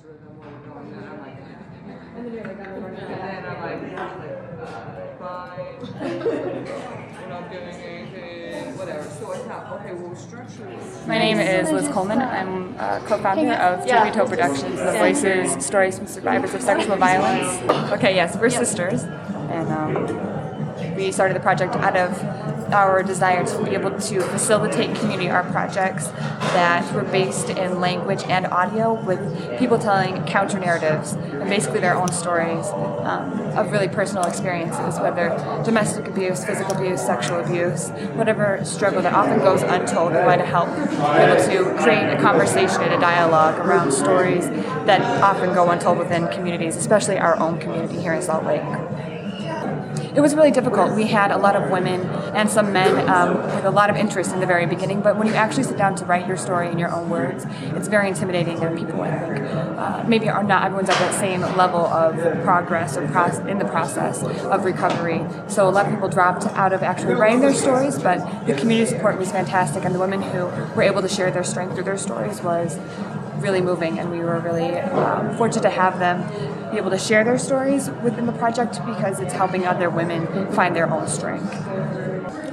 rhythm, where we're going, and I'm like, and then you're like, and then I'm like, fine, we're not doing anything, whatever. So I thought, okay, well, structure. My name is Liz Coleman. I'm a co-founder of Tribute Productions, the voices, stories from survivors of sexual violence. Okay, yes, we're sisters, and we started the project out of our desire to be able to facilitate community art projects that were based in language and audio, with people telling counter narratives and basically their own stories of really personal experiences, whether domestic abuse, physical abuse, sexual abuse, whatever struggle that often goes untold. We want to help be able to create a conversation and a dialogue around stories that often go untold within communities, especially our own community here in Salt Lake. It was really difficult. We had a lot of women and some men with a lot of interest in the very beginning, but when you actually sit down to write your story in your own words, it's very intimidating, and people, I think, maybe are not everyone's at that same level of progress or in the process of recovery. So a lot of people dropped out of actually writing their stories, but the community support was fantastic, and the women who were able to share their strength through their stories was really moving, and we were really fortunate to have them be able to share their stories within the project, because it's helping other women find their own strength.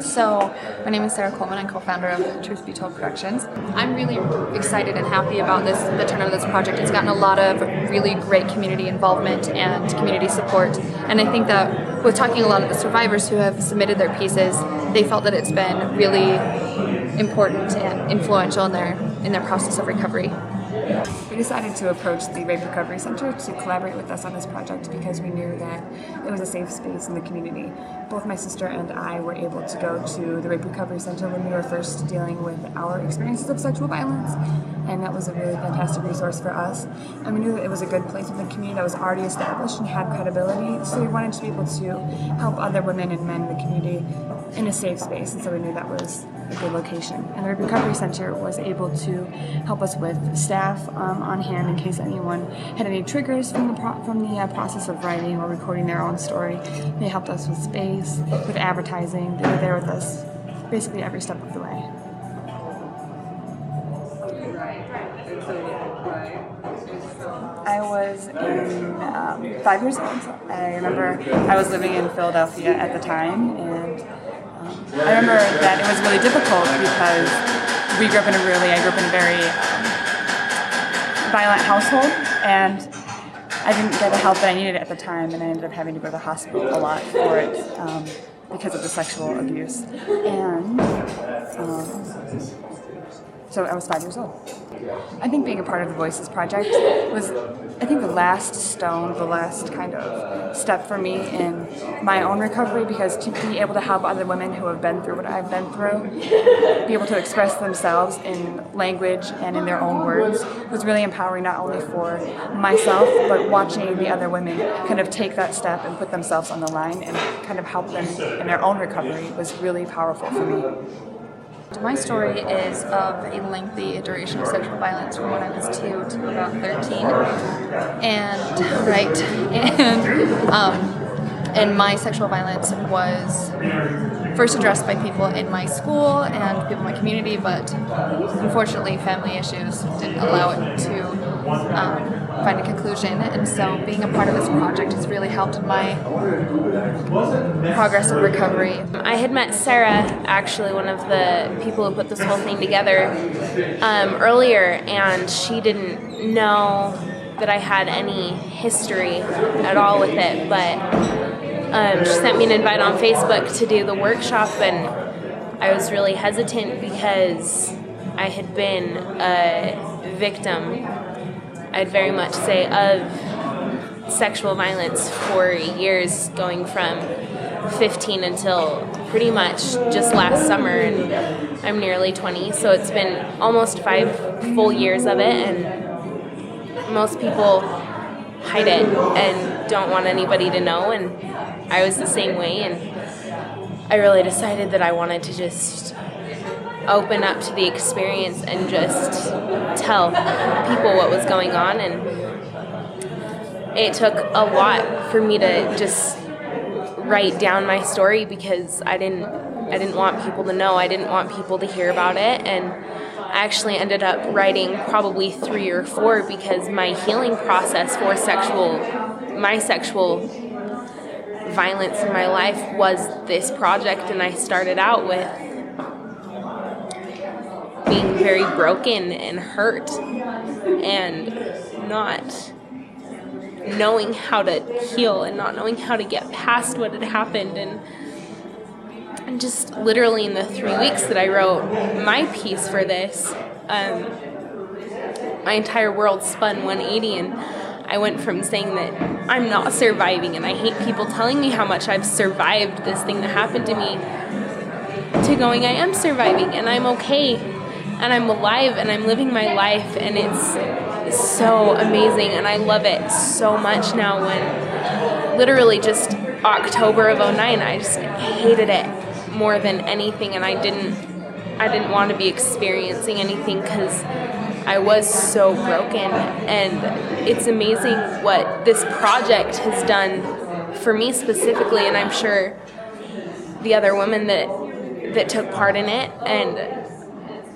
So, my name is Sarah Coleman. I'm co-founder of Truth Be Told Productions. I'm really excited and happy about the turn of this project. It's gotten a lot of really great community involvement and community support, and I think that with talking a lot of the survivors who have submitted their pieces, they felt that it's been really important and influential in their process of recovery. We decided to approach the Rape Recovery Center to collaborate with us on this project because we knew that it was a safe space in the community. Both my sister and I were able to go to the Rape Recovery Center when we were first dealing with our experiences of sexual violence, and that was a really fantastic resource for us. And we knew that it was a good place within the community that was already established and had credibility, so we wanted to be able to help other women and men in the community in a safe space, and so we knew that was a good location. And the Rape Recovery Center was able to help us with staff on hand in case anyone had any triggers from the process of writing or recording their own story. They helped us with space, with advertising. They were there with us basically every step of the way. I was 5 years old. I remember I was living in Philadelphia at the time, and I remember that it was really difficult because I grew up in a very violent household, and I didn't get the help that I needed at the time, and I ended up having to go to the hospital a lot for it because of the sexual abuse. And so I was 5 years old. I think being a part of the Voices Project was, I think, the last stone, the last kind of step for me in my own recovery, because to be able to help other women who have been through what I've been through, be able to express themselves in language and in their own words was really empowering, not only for myself, but watching the other women kind of take that step and put themselves on the line and kind of help them in their own recovery was really powerful for me. My story is of a lengthy duration of sexual violence from when I was 2 to about 13, and my sexual violence was first addressed by people in my school and people in my community, but unfortunately family issues didn't allow it to find a conclusion, and so being a part of this project has really helped in my progress in recovery. I had met Sarah, actually one of the people who put this whole thing together, earlier, and she didn't know that I had any history at all with it, but she sent me an invite on Facebook to do the workshop, and I was really hesitant because I had been a victim, I'd very much say, of sexual violence for years, going from 15 until pretty much just last summer, and I'm nearly 20, so it's been almost 5 full years of it, and most people hide it and don't want anybody to know, and I was the same way, and I really decided that I wanted to just open up to the experience and just tell people what was going on, and it took a lot for me to just write down my story because I didn't want people to know. I didn't want people to hear about it, and I actually ended up writing probably 3 or 4 because my healing process for my sexual violence in my life was this project, and I started out with being very broken and hurt and not knowing how to heal and not knowing how to get past what had happened. And just literally in the 3 weeks that I wrote my piece for this, my entire world spun 180, and I went from saying that I'm not surviving and I hate people telling me how much I've survived this thing that happened to me, to going, I am surviving and I'm okay and I'm alive and I'm living my life, and it's so amazing and I love it so much now. When literally just October of 2009, I just hated it more than anything, and I didn't want to be experiencing anything because I was so broken. And it's amazing what this project has done for me specifically, and I'm sure the other women that took part in it. And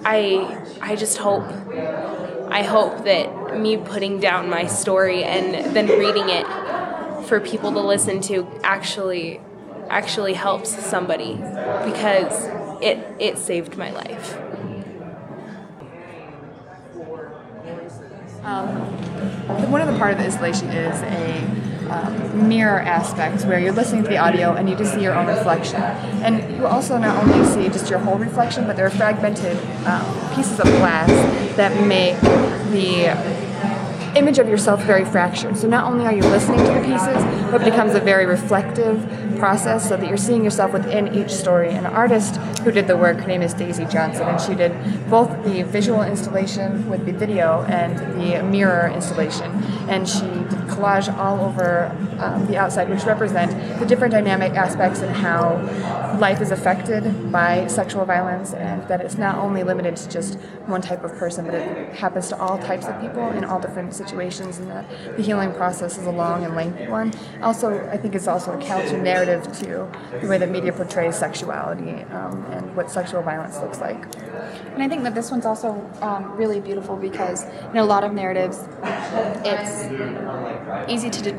I just hope that me putting down my story and then reading it for people to listen to actually helps somebody, because it saved my life. One of the part of the installation is a mirror aspect where you're listening to the audio and you just see your own reflection. And you also not only see just your whole reflection, but there are fragmented pieces of glass that make the image of yourself very fractured. So not only are you listening to the pieces, but it becomes a very reflective process so that you're seeing yourself within each story. An artist who did the work, her name is Daisy Johnson, and she did both the visual installation with the video and the mirror installation. And she did collage all over the outside, which represent the different dynamic aspects and how life is affected by sexual violence, and that it's not only limited to just one type of person, but it happens to all types of people in all different situations, and that the healing process is a long and lengthy one. Also, I think it's also a counter narrative to the way that media portrays sexuality and what sexual violence looks like. And I think that this one's also really beautiful because in a lot of narratives, it's easy to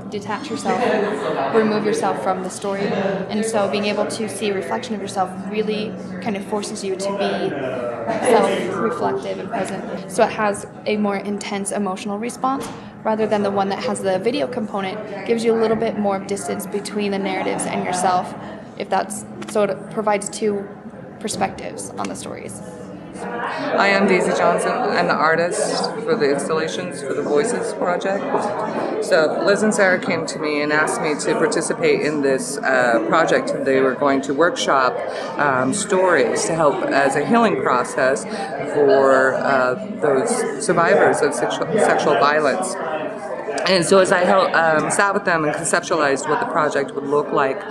detach yourself, remove yourself from the story, and so being able to see a reflection of yourself really kind of forces you to be self-reflective and present. So it has a more intense emotional response rather than the one that has the video component. Gives you a little bit more distance between the narratives and yourself, so it provides two perspectives on the stories. I am Daisy Johnson. I'm the artist for the installations for the Voices project. So Liz and Sarah came to me and asked me to participate in this project. They were going to workshop stories to help as a healing process for those survivors of sexual violence. And so as I sat with them and conceptualized what the project would look like,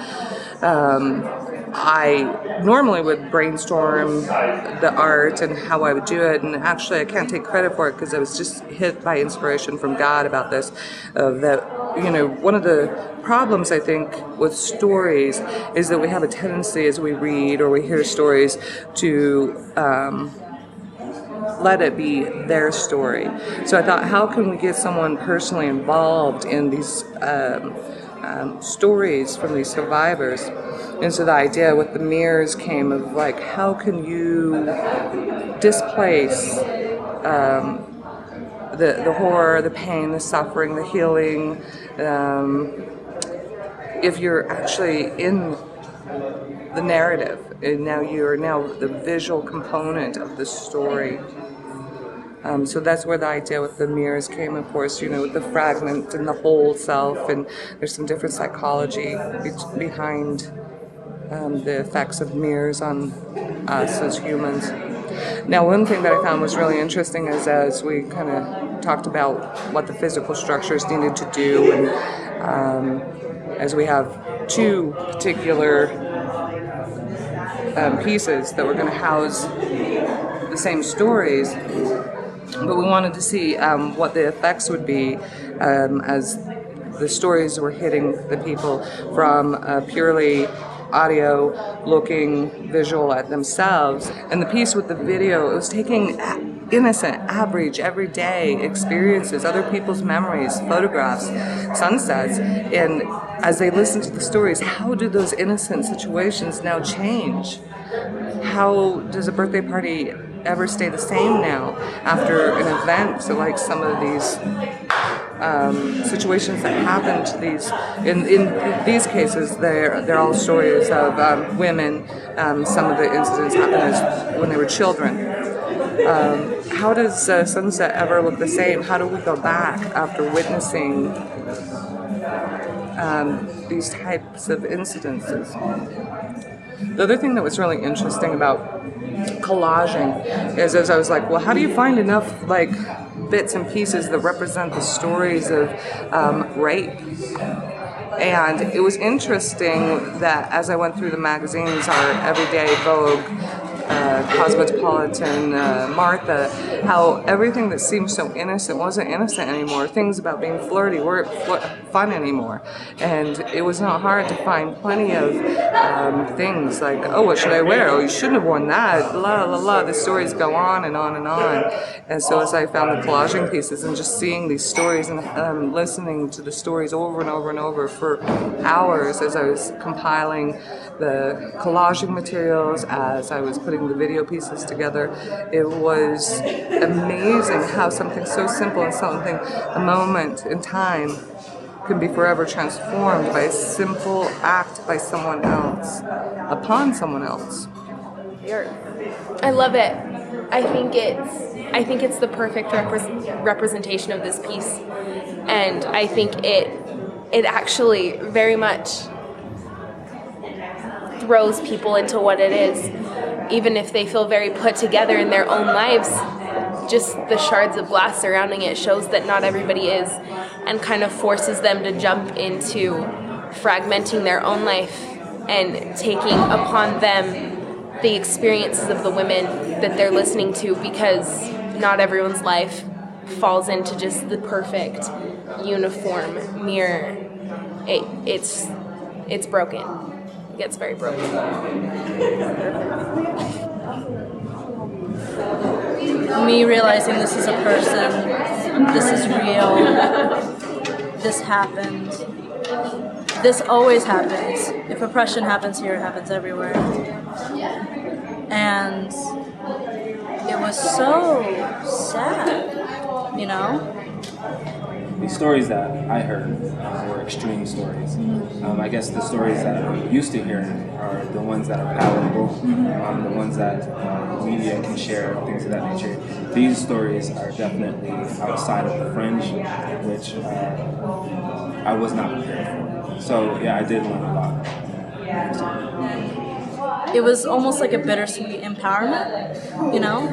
I normally would brainstorm the art and how I would do it, and actually I can't take credit for it because I was just hit by inspiration from God about this, that, you know, one of the problems I think with stories is that we have a tendency as we read or we hear stories to let it be their story. So I thought, how can we get someone personally involved in these stories from these survivors? And so the idea with the mirrors came of like, how can you displace the horror, the pain, the suffering, the healing, if you're actually in the narrative, and now you're the visual component of the story. So that's where the idea with the mirrors came, of course, you know, with the fragment and the whole self, and there's some different psychology behind the effects of mirrors on us as humans. Now, one thing that I found was really interesting is as we kind of talked about what the physical structures needed to do, and as we have two particular pieces that were going to house the same stories, but we wanted to see what the effects would be as the stories were hitting the people from a purely audio looking visual at themselves. And the piece with the video, it was taking innocent, average, everyday experiences, other people's memories, photographs, sunsets, and as they listen to the stories, how do those innocent situations now change? How does a birthday party ever stay the same now after an event? So like some of these situations that happen to these, in these cases, they're all stories of women. Some of the incidents happened as when they were children. How does Sunset ever look the same? How do we go back after witnessing these types of incidences? The other thing that was really interesting about collaging is, as I was like, well, how do you find enough like bits and pieces that represent the stories of rape? And it was interesting that as I went through the magazines, our Everyday, Vogue, Cosmopolitan, Martha, how everything that seemed so innocent wasn't innocent anymore. Things about being flirty weren't fun anymore. And it was not hard to find plenty of things like, oh, what should I wear? Oh, you shouldn't have worn that. La, la, la. The stories go on and on and on. And so as I found the collaging pieces and just seeing these stories and listening to the stories over and over and over for hours as I was compiling the collaging materials, as I was putting the video pieces together, it was amazing how something so simple and something, a moment in time, can be forever transformed by a simple act by someone else, upon someone else. I love it. I think it's the perfect representation of this piece, and I think it actually very much throws people into what it is, even if they feel very put together in their own lives. Just the shards of glass surrounding it shows that not everybody is, and kind of forces them to jump into fragmenting their own life and taking upon them the experiences of the women that they're listening to, because not everyone's life falls into just the perfect uniform mirror. It's broken. It gets very broken. Me realizing this is a person, this is real, this happened. This always happens. If oppression happens here, it happens everywhere. And it was so sad, you know? The stories that I heard were extreme stories. I guess the stories that I'm used to hearing are the ones that are palatable, the ones that media can share, things of that nature. These stories are definitely outside of the fringe, which I was not prepared for. So yeah, I did learn a lot. It was almost like a bittersweet empowerment, you know?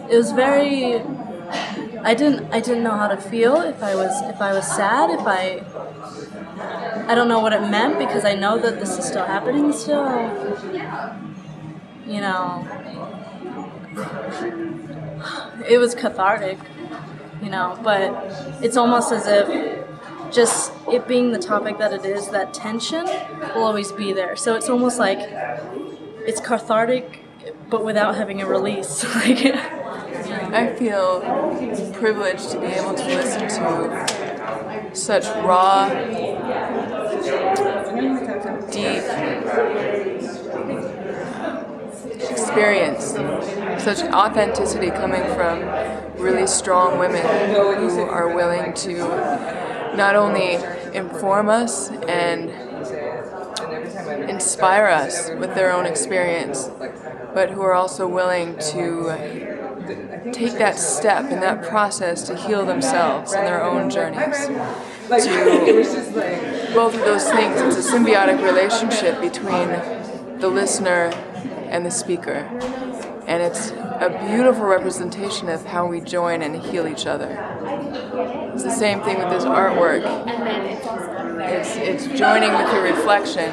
It was very... I didn't know how to feel, if I was sad, I don't know what it meant, because I know that this is still happening still. You know, it was cathartic, you know, but it's almost as if just it being the topic that it is, that tension will always be there. So it's almost like it's cathartic, but without having a release. I feel privileged to be able to listen to such raw, deep experience, such authenticity coming from really strong women who are willing to not only inform us and inspire us with their own experience, but who are also willing to take that step in that process to heal themselves in their own journeys. To both of those things, it's a symbiotic relationship between the listener and the speaker. And it's a beautiful representation of how we join and heal each other. It's the same thing with this artwork. It's joining with your reflection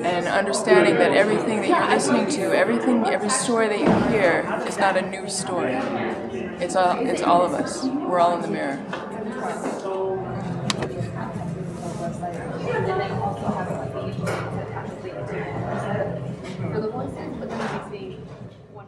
and understanding that everything that you're listening to, every story that you hear is not a new story. It's all of us. We're all in the mirror.